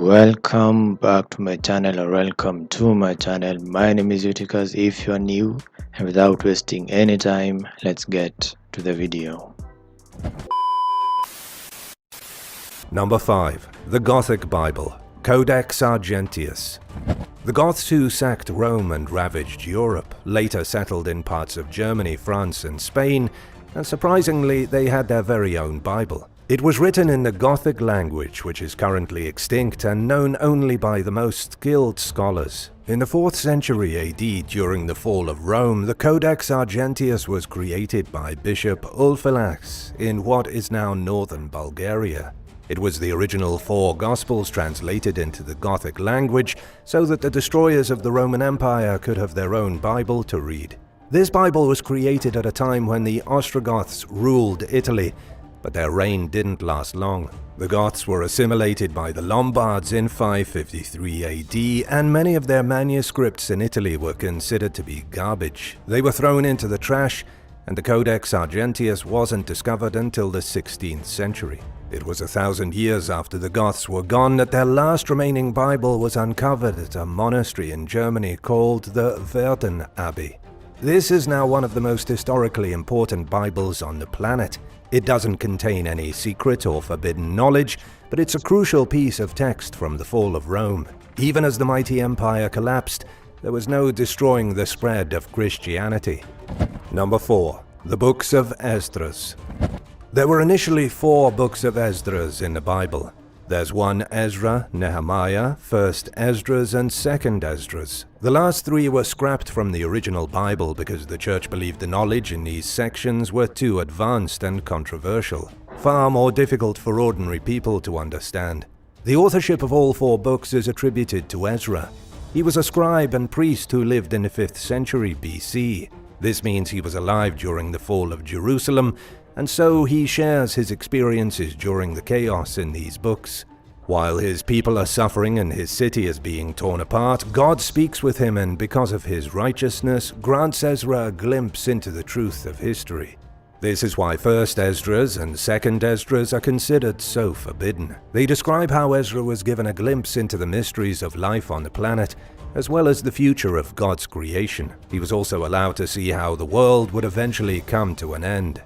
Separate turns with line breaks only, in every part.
Welcome back to my channel, or welcome to my channel. My name is Utikas if you are new, and without wasting any time, let's get to the video.
Number 5. The Gothic Bible, Codex Argentius. The Goths who sacked Rome and ravaged Europe later settled in parts of Germany, France and Spain, and surprisingly they had their very own Bible. It was written in the Gothic language, which is currently extinct and known only by the most skilled scholars. In the 4th century AD, during the fall of Rome, the Codex Argentius was created by Bishop Ulfilas in what is now northern Bulgaria. It was the original 4 Gospels translated into the Gothic language so that the destroyers of the Roman Empire could have their own Bible to read. This Bible was created at a time when the Ostrogoths ruled Italy, but their reign didn't last long. The Goths were assimilated by the Lombards in 553 AD, and many of their manuscripts in Italy were considered to be garbage. They were thrown into the trash, and the Codex Argentius wasn't discovered until the 16th century. It was 1,000 years after the Goths were gone that their last remaining Bible was uncovered at a monastery in Germany called the Verden Abbey. This is now one of the most historically important Bibles on the planet. It doesn't contain any secret or forbidden knowledge, but it's a crucial piece of text from the fall of Rome. Even as the mighty empire collapsed, there was no destroying the spread of Christianity. Number 4. The Books of Esdras. There were initially 4 books of Esdras in the Bible. There's 1 Ezra, Nehemiah, 1st Esdras, and 2nd Esdras. The last 3 were scrapped from the original Bible because the church believed the knowledge in these sections were too advanced and controversial, far more difficult for ordinary people to understand. The authorship of all 4 books is attributed to Ezra. He was a scribe and priest who lived in the 5th century BC. This means he was alive during the fall of Jerusalem, and so he shares his experiences during the chaos in these books. While his people are suffering and his city is being torn apart, God speaks with him and because of his righteousness, grants Ezra a glimpse into the truth of history. This is why 1st Esdras and 2nd Esdras are considered so forbidden. They describe how Ezra was given a glimpse into the mysteries of life on the planet, as well as the future of God's creation. He was also allowed to see how the world would eventually come to an end.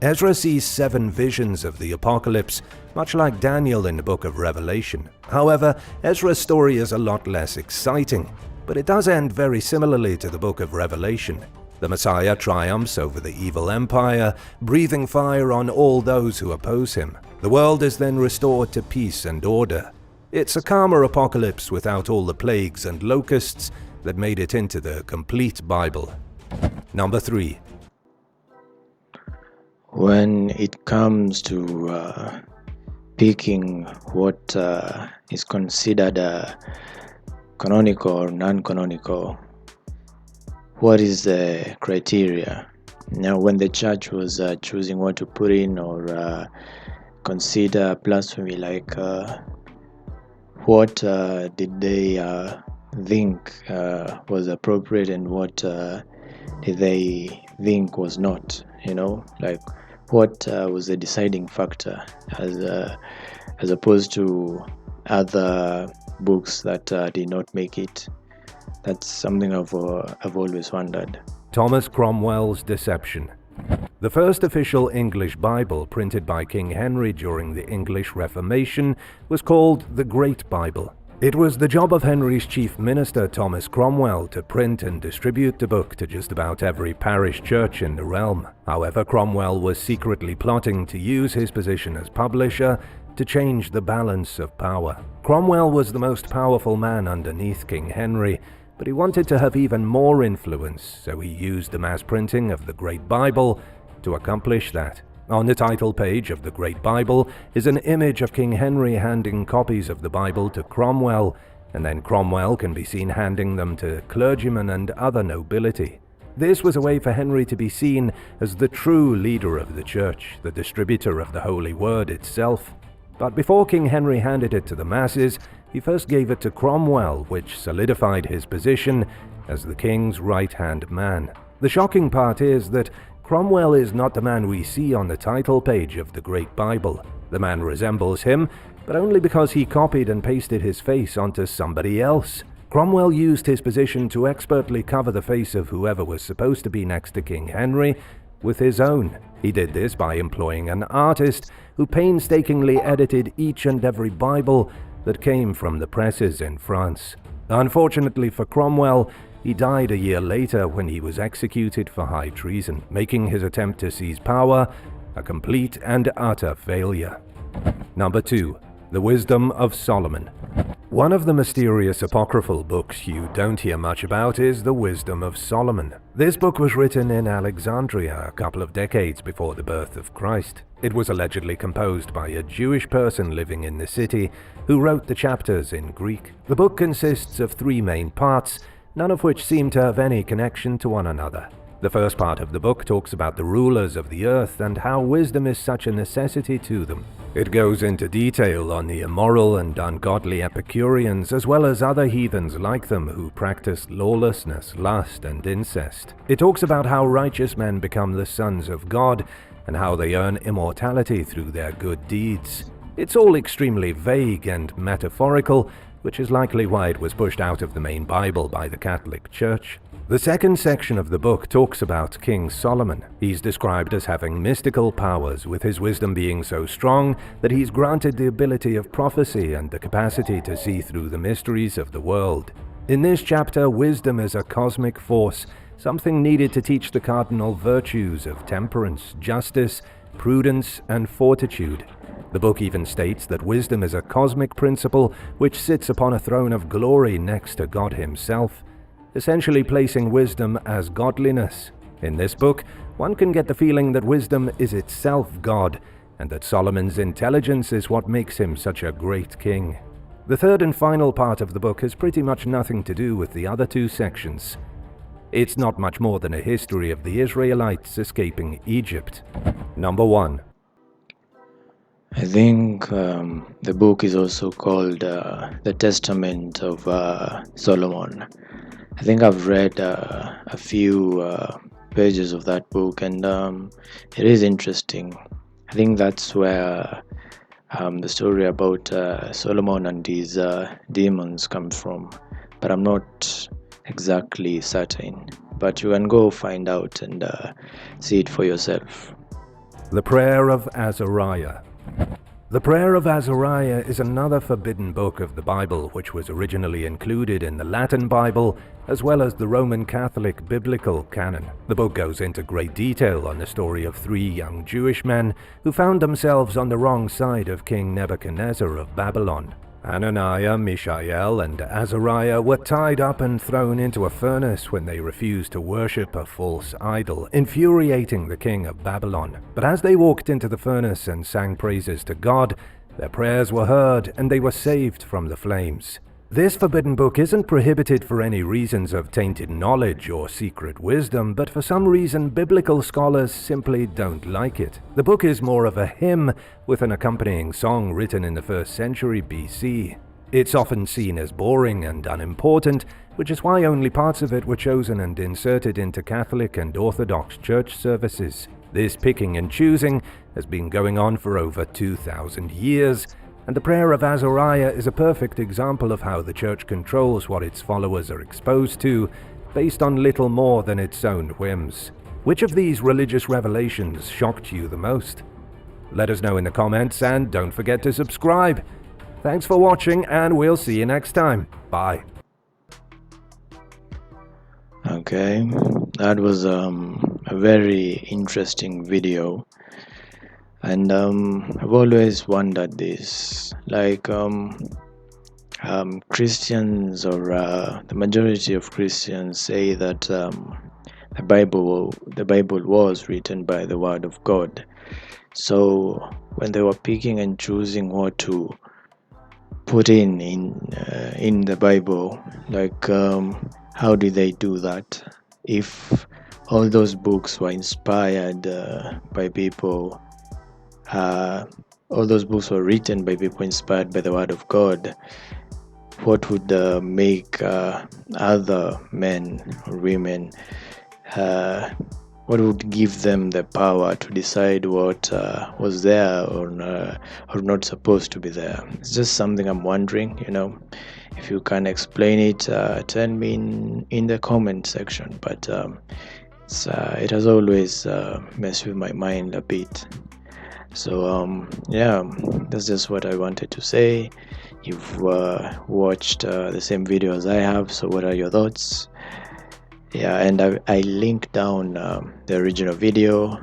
Ezra sees 7 visions of the apocalypse, much like Daniel in the book of Revelation. However, Ezra's story is a lot less exciting, but it does end very similarly to the book of Revelation. The Messiah triumphs over the evil empire, breathing fire on all those who oppose him. The world is then restored to peace and order. It's a calmer apocalypse without all the plagues and locusts that made it into the complete Bible. Number 3.
When it comes to picking what is considered canonical or non-canonical, what is the criteria? Now, when the church was choosing what to put in or consider blasphemy, like what did they think was appropriate and what did they think was not? Like what was the deciding factor as opposed to other books that did not make it? That's something I've always wondered.
Thomas Cromwell's Deception. The first official English Bible printed by King Henry during the English Reformation was called the Great Bible. It was the job of Henry's chief minister, Thomas Cromwell, to print and distribute the book to just about every parish church in the realm. However, Cromwell was secretly plotting to use his position as publisher to change the balance of power. Cromwell was the most powerful man underneath King Henry, but he wanted to have even more influence, so he used the mass printing of the Great Bible to accomplish that. On the title page of the Great Bible is an image of King Henry handing copies of the Bible to Cromwell, and then Cromwell can be seen handing them to clergymen and other nobility. This was a way for Henry to be seen as the true leader of the church, the distributor of the Holy Word itself. But before King Henry handed it to the masses, he first gave it to Cromwell, which solidified his position as the king's right-hand man. The shocking part is that Cromwell is not the man we see on the title page of the Great Bible. The man resembles him, but only because he copied and pasted his face onto somebody else. Cromwell used his position to expertly cover the face of whoever was supposed to be next to King Henry with his own. He did this by employing an artist who painstakingly edited each and every Bible that came from the presses in France. Unfortunately for Cromwell, he died a year later when he was executed for high treason, making his attempt to seize power a complete and utter failure. Number 2. The Wisdom of Solomon. One of the mysterious apocryphal books you don't hear much about is the Wisdom of Solomon. This book was written in Alexandria a couple of decades before the birth of Christ. It was allegedly composed by a Jewish person living in the city who wrote the chapters in Greek. The book consists of 3 main parts, none of which seem to have any connection to one another. The first part of the book talks about the rulers of the earth and how wisdom is such a necessity to them. It goes into detail on the immoral and ungodly Epicureans as well as other heathens like them who practice lawlessness, lust, and incest. It talks about how righteous men become the sons of God and how they earn immortality through their good deeds. It's all extremely vague and metaphorical, which is likely why it was pushed out of the main Bible by the Catholic Church. The second section of the book talks about King Solomon. He's described as having mystical powers, with his wisdom being so strong that he's granted the ability of prophecy and the capacity to see through the mysteries of the world. In this chapter, wisdom is a cosmic force, something needed to teach the cardinal virtues of temperance, justice, prudence, and fortitude. The book even states that wisdom is a cosmic principle which sits upon a throne of glory next to God himself, essentially placing wisdom as godliness. In this book, one can get the feeling that wisdom is itself God, and that Solomon's intelligence is what makes him such a great king. The third and final part of the book has pretty much nothing to do with the other 2 sections. It's not much more than a history of the Israelites escaping Egypt. Number 1.
I think the book is also called The Testament of Solomon. I think I've read a few pages of that book, and it is interesting. I think that's where the story about Solomon and his demons comes from, but I'm not exactly certain. But you can go find out and see it for yourself.
The Prayer of Azariah. The Prayer of Azariah is another forbidden book of the Bible which was originally included in the Latin Bible as well as the Roman Catholic biblical canon. The book goes into great detail on the story of 3 young Jewish men who found themselves on the wrong side of King Nebuchadnezzar of Babylon. Hananiah, Mishael, and Azariah were tied up and thrown into a furnace when they refused to worship a false idol, infuriating the king of Babylon. But as they walked into the furnace and sang praises to God, their prayers were heard and they were saved from the flames. This forbidden book isn't prohibited for any reasons of tainted knowledge or secret wisdom, but for some reason biblical scholars simply don't like it. The book is more of a hymn with an accompanying song written in the 1st century BC. It's often seen as boring and unimportant, which is why only parts of it were chosen and inserted into Catholic and Orthodox church services. This picking and choosing has been going on for over 2,000 years, and the Prayer of Azariah is a perfect example of how the Church controls what its followers are exposed to, based on little more than its own whims. Which of these religious revelations shocked you the most? Let us know in the comments, and don't forget to subscribe. Thanks for watching, and we'll see you next time. Bye.
Okay, that was a very interesting video. And I've always wondered this, like Christians or the majority of Christians say that the Bible was written by the Word of God. So when they were picking and choosing what to put in the Bible, like how did they do that? If all those books were inspired by people. All those books were written by people inspired by the Word of God. What would make other men or women what would give them the power to decide what was there or not supposed to be there? It's just something I'm wondering, If you can explain it, tell me in the comment section. But it has always messed with my mind a bit. So yeah, that's just what I wanted to say. You've watched the same video as I have, so what are your thoughts? Yeah, and I link down the original video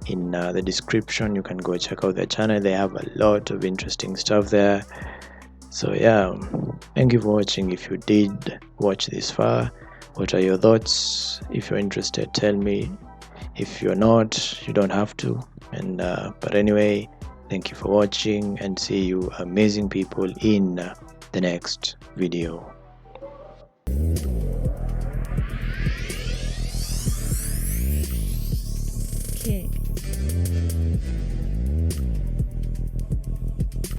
in the description. You can go check out their channel. They have a lot of interesting stuff there. So yeah, thank you for watching. If you did watch this far, what are your thoughts? If you're interested, tell me. If you're not, you don't have to. And but anyway, thank you for watching, and see you amazing people in the next video.